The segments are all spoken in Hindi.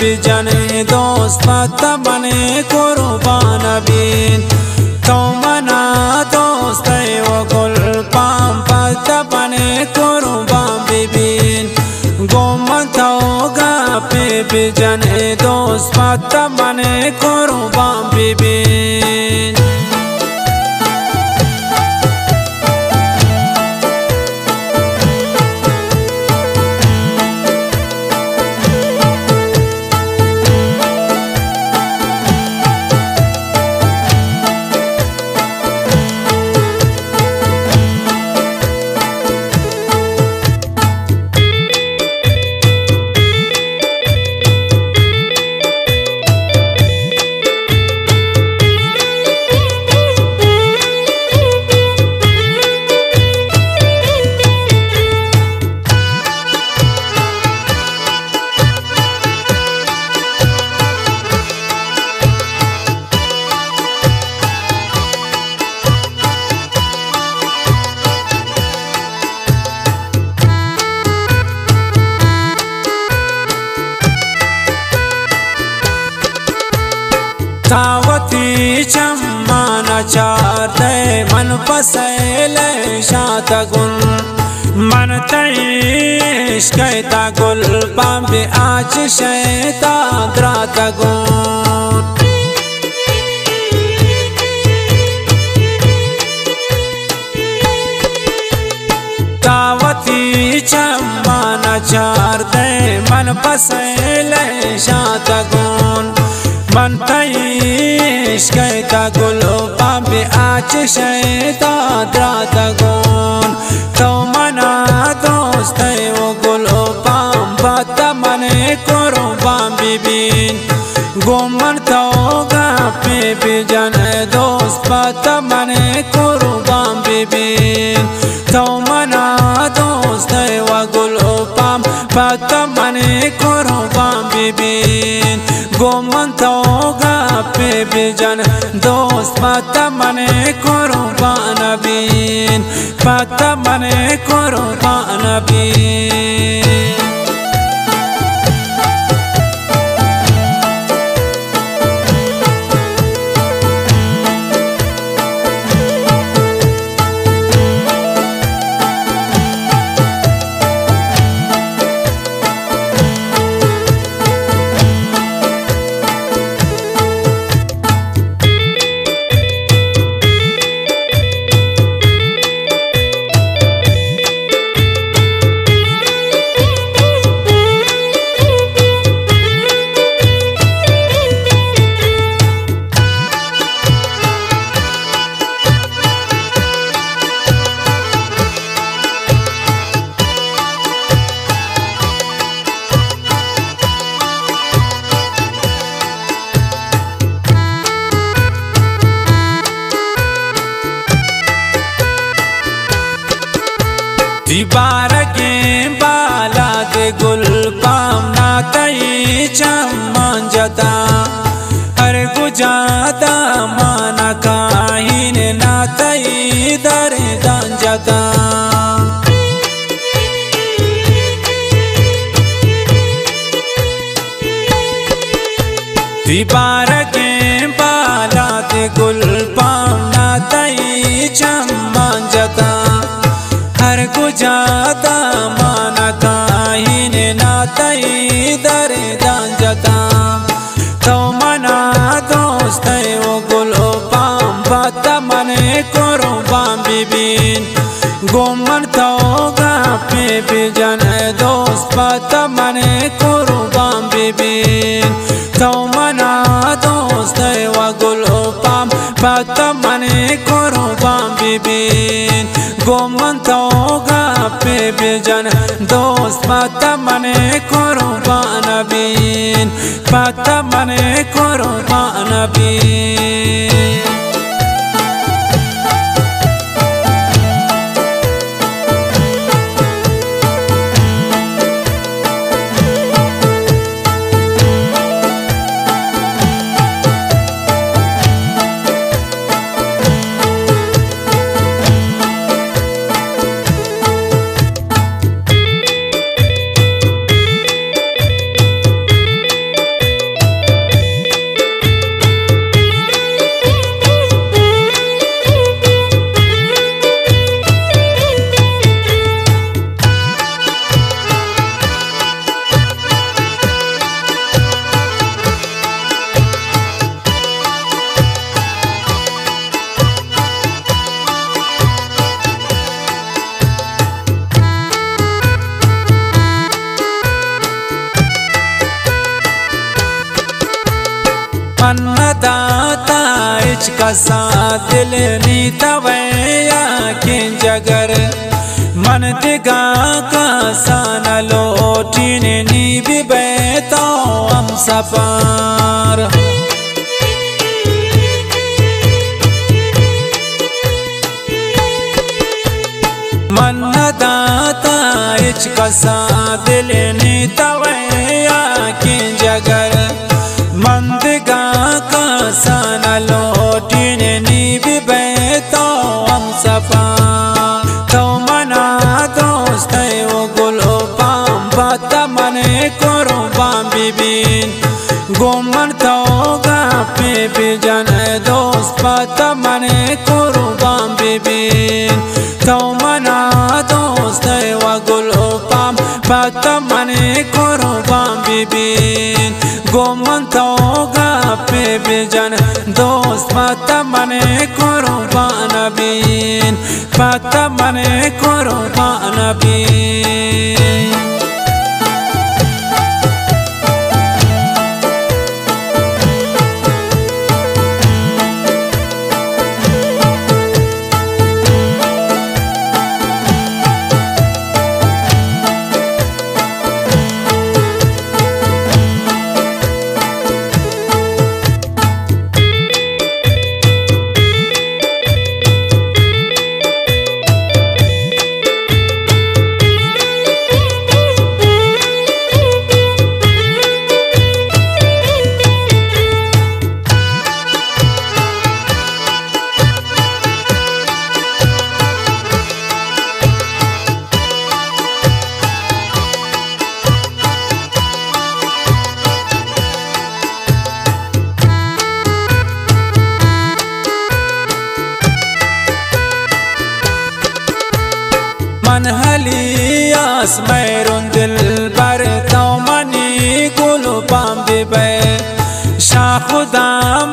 बेबी जाने दोस्त पता बने कुर्बान बीन तो मना दोस्त वो गुल पाम पता बने कुर्बान बीबीन गोमन थाओगा बेबी जाने दोस्त पता बने कुर्बान बीबीन तावती चम्माना चारते मन पसैले शातगुन मन तईश कहता गुल पांबे आज शैता द्रातगुन तावती चम्माना चारते मन पसैले शातगुन मन तईश कहता गुलो पांबे आज शैता द्रातगुन तो मना दोस्त वो गुलो पाम पता मने कुर्बान बीबीन गोमन थाओगा बेबी जाने दोस्त पता मने कुर्बान बीबीन तो मना दोस्त वो गुलो पाम पता मने कुर्बान बीबीन गोमन थाओगा बेबी जान दोस्त पता मने कुर्बान बीन पता मने कुर्बान बीन बारगे बाला दे गुल पाम ना तई चम्मन जता अरे गुजाता माना काहिन ना तई दरे दान जता बारगे बाला दे गुल पाम ना तई चम्मन जता गुजाता माना काहिन ना तई दरे दान जता तो मना दोस्त वो गुलो पाम पता मने कुर्बान बीबीन गोमन थाओगा बेबी जाने दोस्त पता मने कुर्बान बीबीन तो मना दोस्त वो गुलो पाम पता मने कुर्बान बीबीन गोमन थाओगा बेबी जान दोस्त पता मने कुर्बान बीन पता मने कुर्बान बीन कसा दिल नीता वैया के जगर मन दिगा कसा न लोटीन नी भी बैतो हम सपार मन दाता इच कसा दिल नीता वैया के जगर मंद गा कसा न लोटीन नी भी बैतो हम सपा तो मना दोस्त वो गुलो पाम बता मने करो बाम बीबीन गोमन तो गा पे बिजन दोस्त बता मने करो बाम बीबीन तो मना दोस्त वो गुलो पाम बता मने करो बाम बीबीन गोमन तो गा पे बिजन दोस्त बता मने करो बान बीन बता मने करो बान बीन मन हलियास मैरून दिल पर तो मनी गुलू पाम बिबे शाखुदा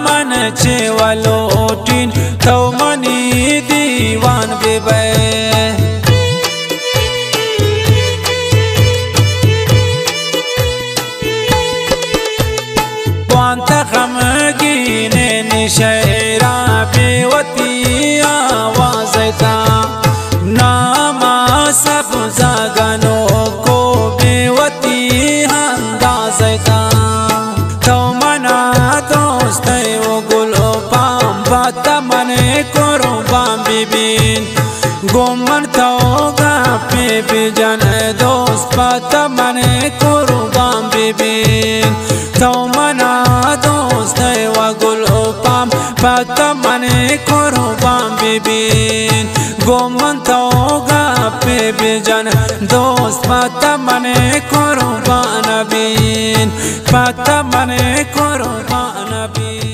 मन चे वलोटिन तो मनी दीवान बिबे वांत खमगीने निशैरा बेवती आवाज़ता नामा सब जागनों को बेवती अंदाज़ता तो मना दोस्त वो गुलो पाम बता मने करो बाम बीबीन गोमन तो गा पे बिजन दोस्त बता मने करो बाम बीबीन तो मना दोस्त वो गुलो पाम बता मने करो बाम बीबीन गोमन तो गा पे बिजन दोस्त बता मने करो बान बीन बता मने करो बान बीन।